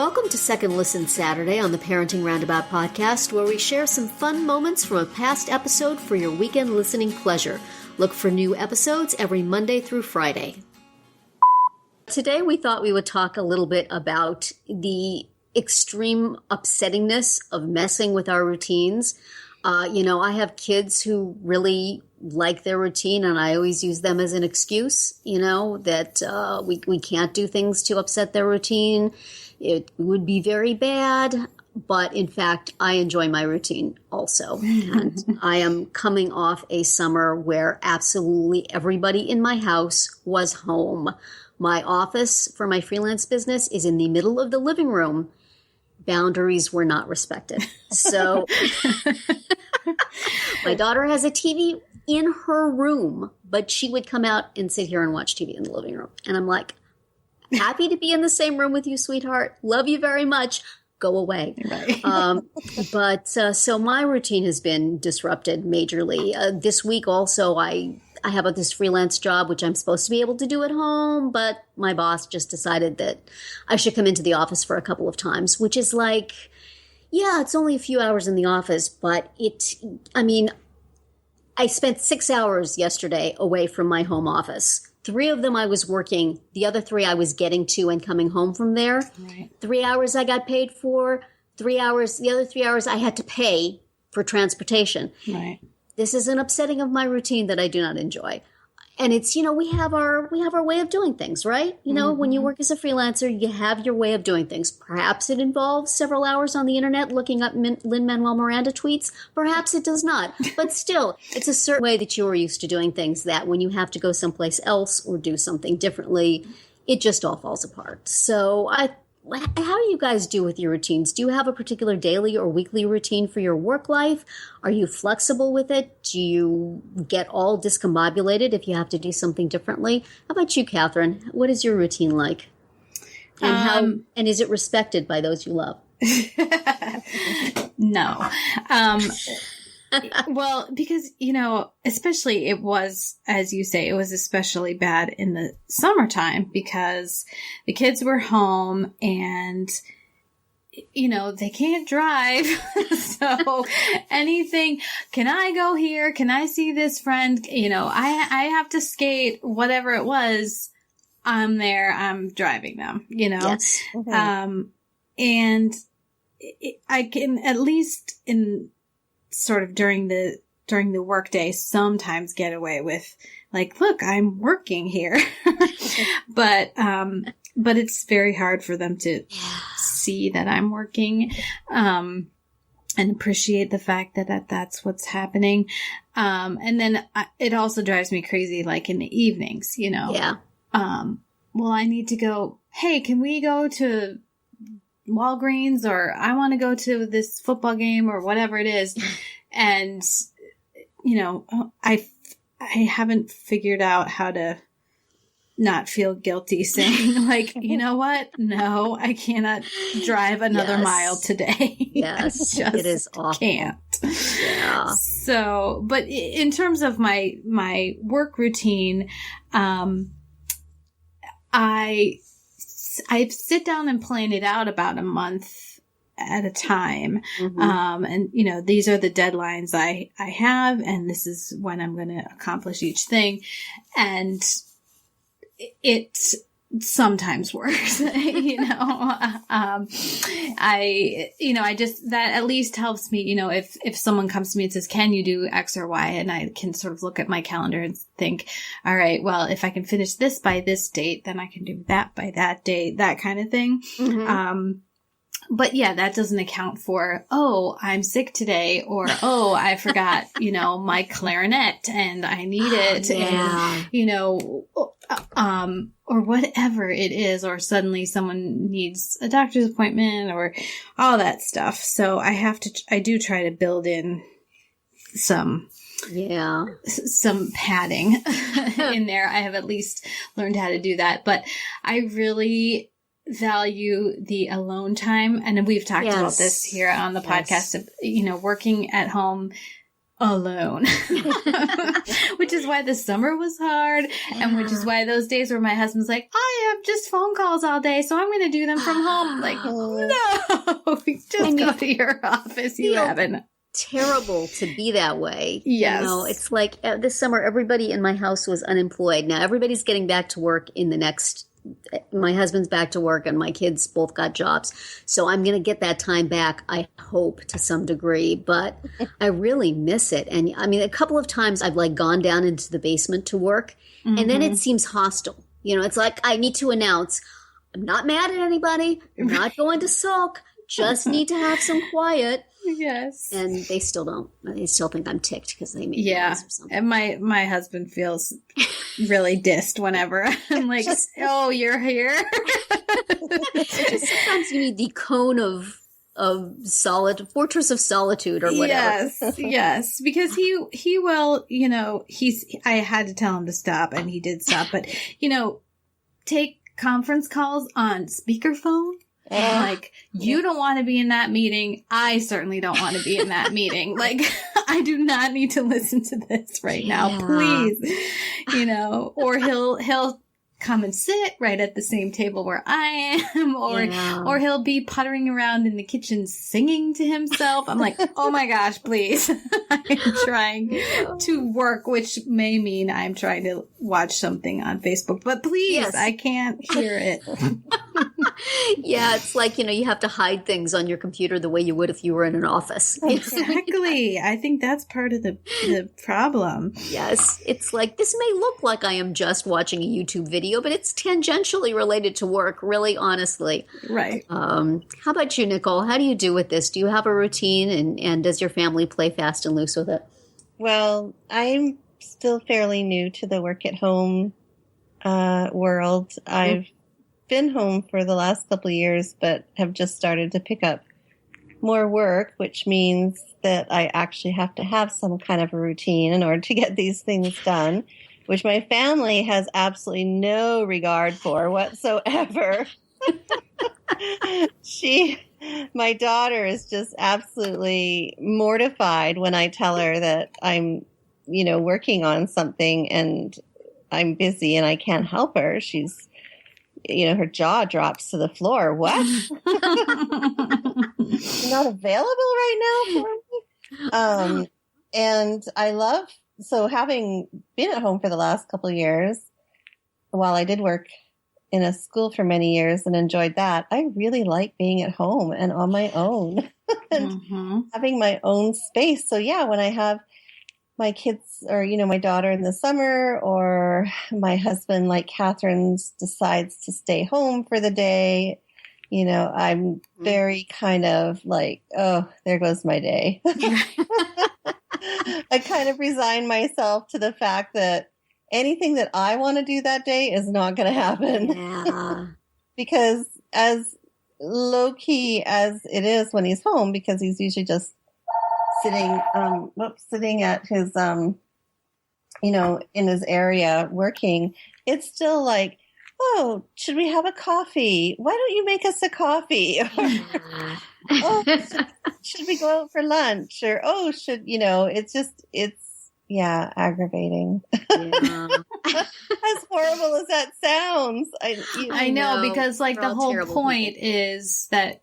Welcome to Second Listen Saturday on the Parenting Roundabout podcast, where we share some fun moments from a past episode for your weekend listening pleasure. Look for new episodes every Monday through Friday. Today we thought we would talk a little bit about the extreme upsettingness of messing with our routines. I have kids who really like their routine, and I always use them as an excuse, that we can't do things to upset their routine. It would be very bad, but in fact, I enjoy my routine also. And I am coming off a summer where absolutely everybody in my house was home. My office for my freelance business is in the middle of the living room. Boundaries were not respected. So my daughter has a TV in her room, but she would come out and sit here and watch TV in the living room. And I'm like, happy to be in the same room with you, sweetheart. Love you very much. Go away. Right. So my routine has been disrupted majorly. This week also, I have this freelance job, which I'm supposed to be able to do at home, but my boss just decided that I should come into the office for a couple of times, which is like, yeah, it's only a few hours in the office, but I spent 6 hours yesterday away from my home office. 3 of them I was working. The other 3 I was getting to and coming home from there. Right. 3 hours I got paid for. 3 hours, the other 3 hours I had to pay for transportation. Right. This is an upsetting of my routine that I do not enjoy. And it's, we have our way of doing things, right? When you work as a freelancer, you have your way of doing things. Perhaps it involves several hours on the internet looking up Lin-Manuel Miranda tweets. Perhaps it does not. But still, it's a certain way that you're used to doing things that when you have to go someplace else or do something differently, it just all falls apart. So how do you guys do with your routines? Do you have a particular daily or weekly routine for your work life? Are you flexible with it? Do you get all discombobulated if you have to do something differently? How about you, Catherine? What is your routine like? And and is it respected by those you love? No. Well, because, especially it was, as you say, it was especially bad in the summertime because the kids were home and, they can't drive. So anything, can I go here? Can I see this friend? I have to skate, whatever it was. I'm there. I'm driving them, Yes. Okay. And I can at least sort of during the workday sometimes get away with like, look, I'm working here. but it's very hard for them to see that I'm working, and appreciate the fact that that's what's happening. And then it also drives me crazy, like in the evenings, Yeah. Well, I need to go, hey, can we go to Walgreens, or I want to go to this football game or whatever it is. And, I haven't figured out how to not feel guilty saying like, you know what? No, I cannot drive another mile today. Yes. It is awful. Can't. Yeah. So, but in terms of my work routine, I sit down and plan it out about a month at a time. Mm-hmm. And, these are the deadlines I have, and this is when I'm going to accomplish each thing. And it sometimes works, I just, that at least helps me, if someone comes to me and says, can you do X or Y? And I can sort of look at my calendar and think, all right, well, if I can finish this by this date, then I can do that by that date, that kind of thing. Mm-hmm. But yeah, that doesn't account for, oh, I'm sick today, or, oh, I forgot, my clarinet and I need it. Yeah. And, or whatever it is, or suddenly someone needs a doctor's appointment or all that stuff. So I do try to build in some padding in there. I have at least learned how to do that, but I really value the alone time. And we've talked about this here on the podcast, working at home alone. Which is why the summer was hard, and which is why those days where my husband's like, I have just phone calls all day, so I'm going to do them from home. Like, no, just go to your office. You haven't. Terrible to be that way. Yes. You know, it's like this summer, everybody in my house was unemployed. Now everybody's getting back to work my husband's back to work and my kids both got jobs. So I'm going to get that time back, I hope, to some degree, but I really miss it. And I mean, a couple of times I've like gone down into the basement to work and then it seems hostile. You know, it's like I need to announce, I'm not mad at anybody. I'm not going to sulk. Just need to have some quiet. Yes. And they still don't. They still think I'm ticked because they made noise or something. And my husband feels really dissed whenever I'm like, oh, you're here. Sometimes you need the cone of fortress of solitude or whatever. Yes. Because he will, you know, I had to tell him to stop and he did stop. But, you know, take conference calls on speakerphone. Like, you don't want to be in that meeting. I certainly don't want to be in that meeting. Like, I do not need to listen to this right now, please. You know, or he'll come and sit right at the same table where I am, or he'll be puttering around in the kitchen singing to himself. I'm like, oh my gosh, please. I'm trying to work, which may mean I'm trying to watch something on Facebook, but please, I can't hear it. Yeah, it's like, you know, you have to hide things on your computer the way you would if you were in an office. Exactly. I think that's part of the problem. Yes. It's like, this may look like I am just watching a YouTube video, but it's tangentially related to work, really, honestly. Right. How about you, Nicole? How do you do with this? Do you have a routine, and does your family play fast and loose with it? Well, I'm still fairly new to the work at home world. I've been home for the last couple of years, but have just started to pick up more work, which means that I actually have to have some kind of a routine in order to get these things done, which my family has absolutely no regard for whatsoever. My daughter is just absolutely mortified when I tell her that I'm, you know, working on something and I'm busy and I can't help her. She's, you know, her jaw drops to the floor. What? You're not available right now for me? And I love, so having been at home for the last couple of years, while I did work in a school for many years and enjoyed that, I really like being at home and on my own and having my own space. So yeah, when I have my kids or, you know, my daughter in the summer, or my husband, like Catherine's, decides to stay home for the day, you know, I'm very kind of like, oh, there goes my day. I kind of resign myself to the fact that anything that I want to do that day is not going to happen. Yeah. Because as low key as it is when he's home, because he's usually just sitting at his, you know, in his area working, it's still like, oh, should we have a coffee? Why don't you make us a coffee? Oh, should we go out for lunch? Or, oh, yeah, aggravating. Yeah. As horrible as that sounds. I know, because like the whole point is that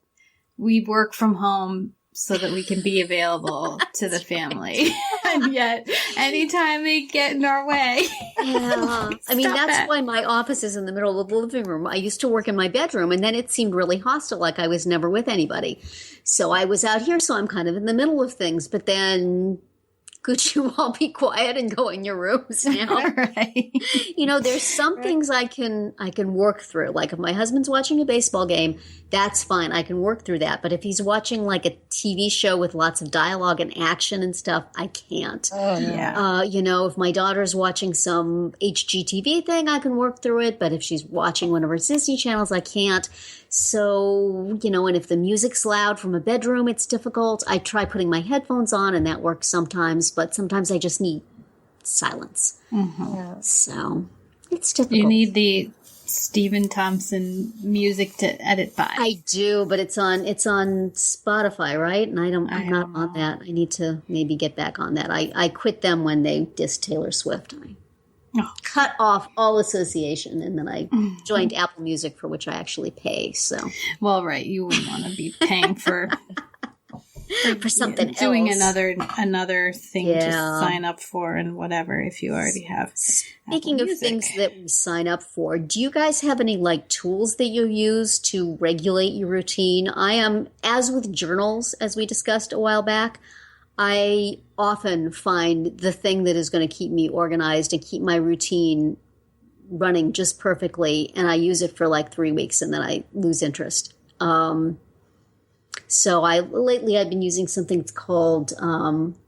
we work from home so that we can be available to the family. And yet, anytime they get in our way. Yeah. I mean, that's why my office is in the middle of the living room. I used to work in my bedroom, and then it seemed really hostile, like I was never with anybody. So I was out here, so I'm kind of in the middle of things. But then, could you all be quiet and go in your rooms now? Right. You know, there's some things I can work through. Like if my husband's watching a baseball game, that's fine. I can work through that. But if he's watching like a TV show with lots of dialogue and action and stuff, I can't. Oh, yeah. You know, if my daughter's watching some HGTV thing, I can work through it. But if she's watching one of her Disney channels, I can't. So, you know, and if the music's loud from a bedroom, it's difficult. I try putting my headphones on, and that works sometimes, but sometimes I just need silence. Mm-hmm. Yeah. So it's difficult. You need the Stephen Thompson music to edit by. I do, but it's on Spotify, right? And I'm not on that. I need to maybe get back on that. I quit them when they dissed Taylor Swift. I cut off all association, and then I joined Apple Music, for which I actually pay. So, well, right, you wouldn't want to be paying for something doing else. another thing to sign up for and whatever if you already have. Speaking of things that we sign up for, do you guys have any like tools that you use to regulate your routine? I am, as with journals, as we discussed a while back, I often find the thing that is going to keep me organized and keep my routine running just perfectly, and I use it for like 3 weeks and then I lose interest. So lately I've been using something that's called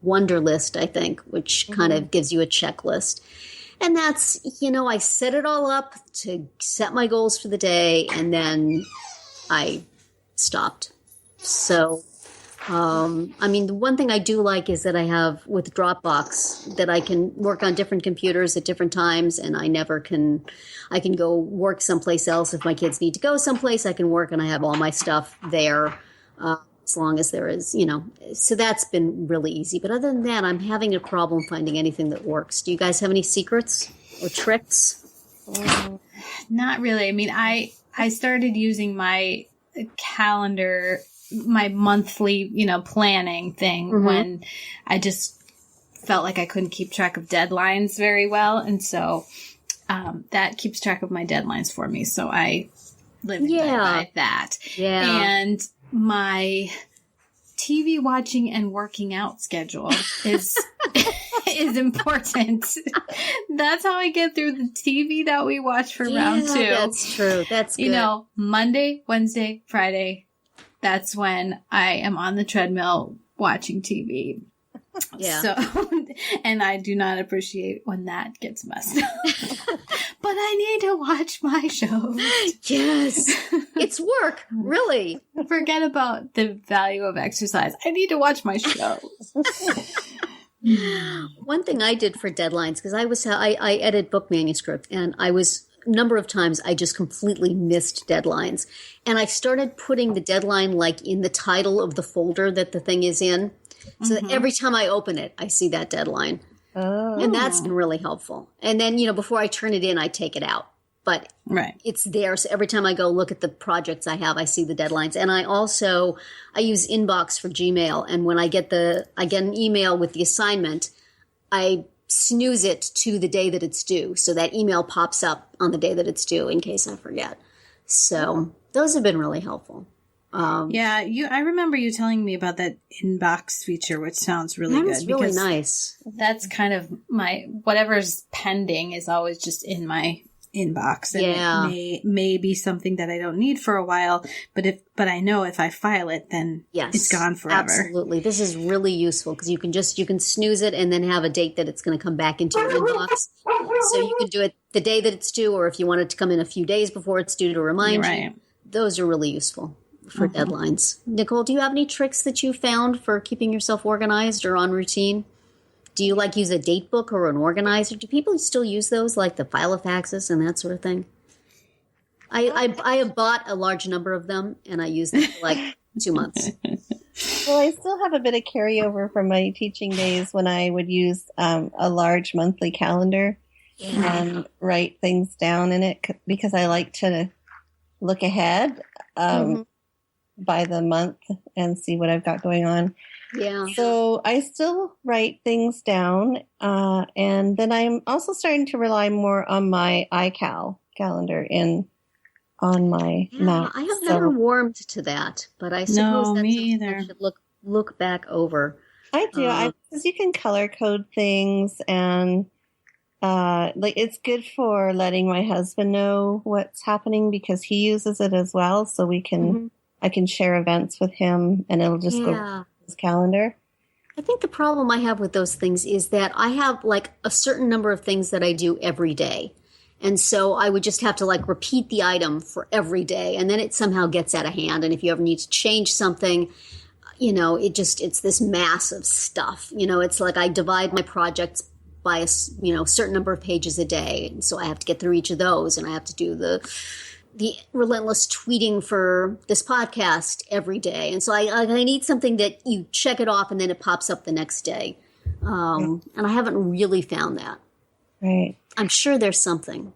Wonderlist, I think, which kind of gives you a checklist. And that's, I set it all up to set my goals for the day, and then I stopped. So, the one thing I do like is that I have with Dropbox that I can work on different computers at different times, and I can go work someplace else. If my kids need to go someplace, I can work, and I have all my stuff there. As long as there is, so that's been really easy. But other than that, I'm having a problem finding anything that works. Do you guys have any secrets or tricks? Not really. I mean, I started using my calendar, my monthly, planning thing when I just felt like I couldn't keep track of deadlines very well. And so that keeps track of my deadlines for me. So I live by that. Yeah. And my TV watching and working out schedule is important. That's how I get through the TV that we watch for round 2. That's true. That's good. Monday, Wednesday, Friday, that's when I am on the treadmill watching TV. Yeah. So, and I do not appreciate when that gets messed up. But I need to watch my shows. Yes. It's work, really. Forget about the value of exercise. I need to watch my shows. One thing I did for deadlines, because I edit book manuscript, and a number of times I just completely missed deadlines. And I started putting the deadline like in the title of the folder that the thing is in. So that every time I open it, I see that deadline. Oh. And that's been really helpful. And then, before I turn it in, I take it out. But it's there. So every time I go look at the projects I have, I see the deadlines. And I use Inbox for Gmail. And when I get an email with the assignment, I snooze it to the day that it's due. So that email pops up on the day that it's due in case I forget. So those have been really helpful. I remember you telling me about that inbox feature, which sounds really good. That's really nice. That's kind of whatever's pending is always just in my inbox. And it may be something that I don't need for a while, but I know if I file it, then it's gone forever. Absolutely. This is really useful because you can snooze it and then have a date that it's going to come back into your inbox. So you can do it the day that it's due, or if you want it to come in a few days before it's due to remind you. Those are really useful for deadlines. Nicole, do you have any tricks that you found for keeping yourself organized or on routine? Do you use a date book or an organizer? Do people still use those, like the Filofaxes and that sort of thing? I have bought a large number of them, and I use them for 2 months. Well, I still have a bit of carryover from my teaching days when I would use a large monthly calendar and write things down in it because I like to look ahead by the month and see what I've got going on. Yeah. So I still write things down. And then I'm also starting to rely more on my iCal calendar on my Mac. I have never warmed to that, but I suppose that's something I should look back over. I do. Because you can color code things, and it's good for letting my husband know what's happening because he uses it as well. So we can, I can share events with him, and it'll just go his calendar. I think the problem I have with those things is that I have a certain number of things that I do every day. And so I would just have to repeat the item for every day, and then it somehow gets out of hand. And if you ever need to change something, it's this mass of stuff. It's I divide my projects by a certain number of pages a day. And so I have to get through each of those, and I have to do the relentless tweeting for this podcast every day. And so I need something that you check it off and then it pops up the next day. And I haven't really found that. Right. I'm sure there's something.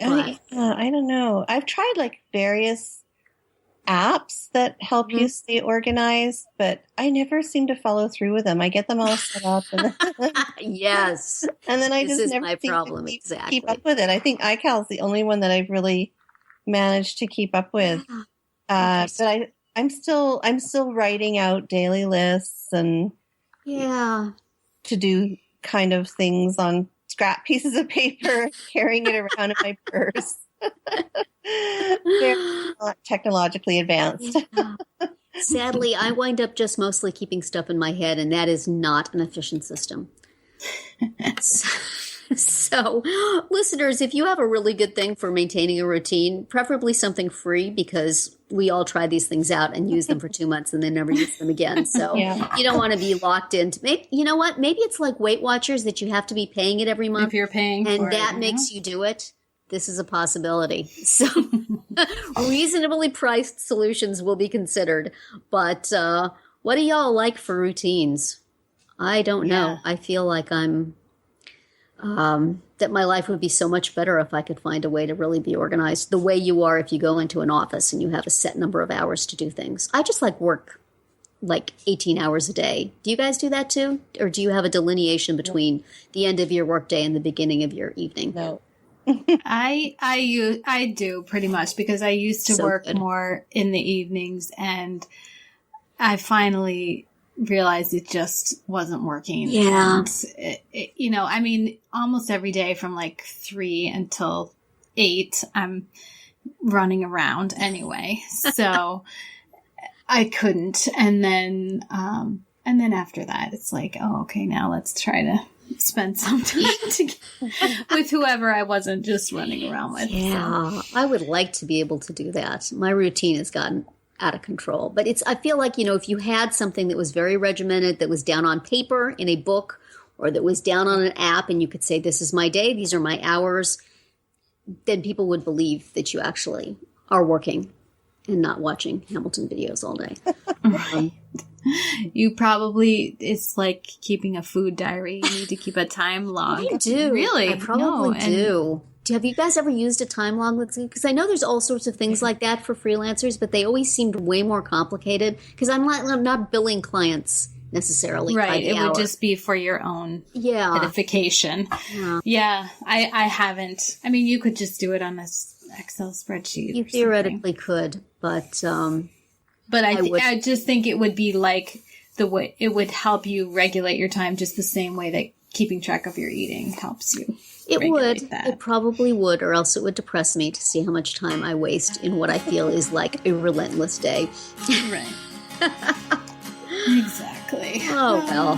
I don't know. I've tried like various apps that help you stay organized, but I never seem to follow through with them. I get them all set up, and then, yes, and then I this just is never my seem problem to exactly. keep up with it. I think iCal is the only one that I've really managed to keep up with. But I'm still writing out daily lists and to do kind of things on scrap pieces of paper, carrying it around in my purse. They're not technologically advanced. Sadly, I wind up just mostly keeping stuff in my head, and that is not an efficient system. So, listeners, if you have a really good thing for maintaining a routine, preferably something free, because we all try these things out and use them for 2 months and then never use them again. So you don't want to be locked into, you know what? Maybe it's like Weight Watchers that you have to be paying it every month. If you're paying and for that it, makes you do it. This is a possibility. So reasonably priced solutions will be considered. But what do y'all like for routines? I don't know. I feel like that my life would be so much better if I could find a way to really be organized the way you are if you go into an office and you have a set number of hours to do things. I just like work like 18 hours a day. Do you guys do that too? Or do you have a delineation between the end of your workday and the beginning of your evening? No. I do pretty much, because I used to work more in the evenings, and I finally realized it just wasn't working. Yeah. And I mean, almost every day from like 3 until 8, I'm running around anyway. So I couldn't. And then after that, it's like, oh, okay, now let's try to spend some time with whoever I wasn't just running around with. Yeah, so. I would like to be able to do that. My routine has gotten out of control. But I feel like, if you had something that was very regimented, that was down on paper in a book, or that was down on an app, and you could say, this is my day, these are my hours, then people would believe that you actually are working and not watching Hamilton videos all day. Right. You probably, it's like keeping a food diary. You need to keep a time log. I do. Really? I probably do. Have you guys ever used a time log? Because I know there's all sorts of things like that for freelancers, but they always seemed way more complicated, because I'm not billing clients necessarily. Right. It would just be for your own edification. Yeah. I haven't. I mean, you could just do it on an Excel spreadsheet. You theoretically could, but I just think it would be like the way it would help you regulate your time, just the same way that keeping track of your eating helps you. It would. That. It probably would, or else it would depress me to see how much time I waste in what I feel is like a relentless day. Right. Exactly. Oh, well.